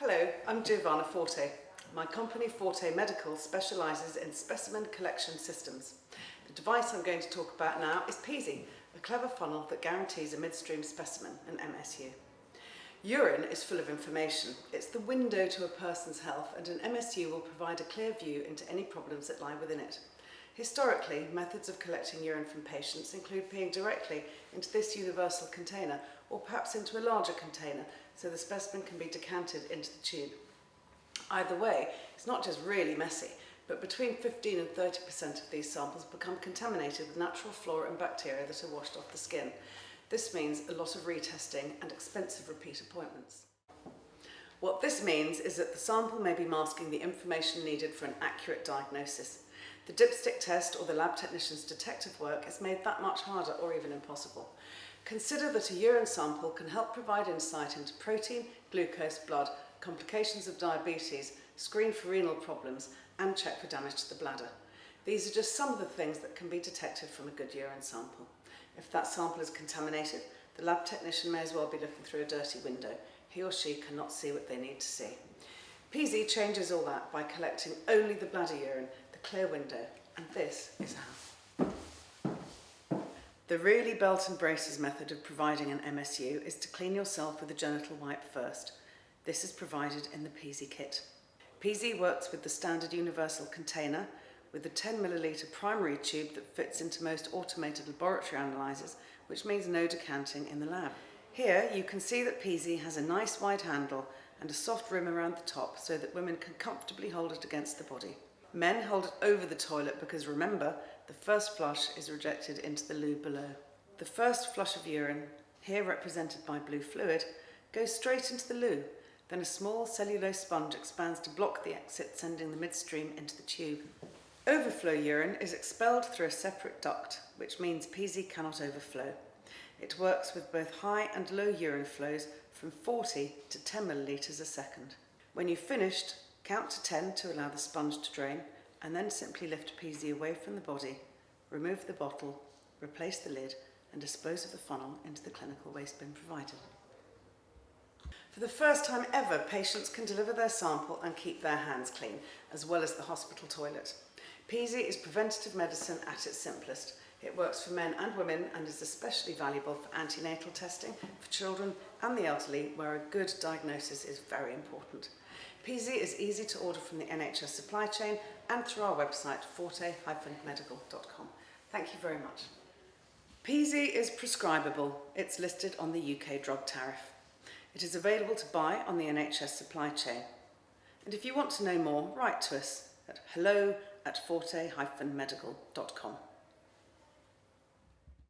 Hello, I'm Giovanna Forte. My company Forte Medical specialises in specimen collection systems. The device I'm going to talk about now is Peezy, a clever funnel that guarantees a midstream specimen, an MSU. Urine is full of information. It's the window to a person's health, and an MSU will provide a clear view into any problems that lie within it. Historically, methods of collecting urine from patients include peeing directly into this universal container or perhaps into a larger container so the specimen can be decanted into the tube. Either way, it's not just really messy, but between 15 and 30% of these samples become contaminated with natural flora and bacteria that are washed off the skin. This means a lot of retesting and expensive repeat appointments. What this means is that the sample may be masking the information needed for an accurate diagnosis. The dipstick test or the lab technician's detective work is made that much harder or even impossible. Consider that a urine sample can help provide insight into protein, glucose, blood, complications of diabetes, screen for renal problems, and check for damage to the bladder. These are just some of the things that can be detected from a good urine sample. If that sample is contaminated, the lab technician may as well be looking through a dirty window. He or she cannot see what they need to see. Peezy changes all that by collecting only the bladder urine, the clear window, and this is how. The really belt and braces method of providing an MSU is to clean yourself with a genital wipe first. This is provided in the Peezy kit. Peezy works with the standard universal container with the 10 milliliter primary tube that fits into most automated laboratory analyzers, which means no decanting in the lab. Here you can see that Peezy has a nice wide handle and a soft rim around the top so that women can comfortably hold it against the body. Men hold it over the toilet because remember, the first flush is rejected into the loo below. The first flush of urine, here represented by blue fluid, goes straight into the loo. Then a small cellulose sponge expands to block the exit, sending the midstream into the tube. Overflow urine is expelled through a separate duct, which means Peezy cannot overflow. It works with both high and low urine flows from 40 to 10 millilitres a second. When you've finished, count to 10 to allow the sponge to drain, and then simply lift Peezy away from the body, remove the bottle, replace the lid, and dispose of the funnel into the clinical waste bin provided. For the first time ever, patients can deliver their sample and keep their hands clean, as well as the hospital toilet. Peezy is preventative medicine at its simplest. It works for men and women and is especially valuable for antenatal testing, for children and the elderly, where a good diagnosis is very important. Peezy is easy to order from the NHS supply chain and through our website forte-medical.com. Thank you very much. Peezy is prescribable. It's listed on the UK drug tariff. It is available to buy on the NHS supply chain. And if you want to know more, write to us at hello@forte-medical.com.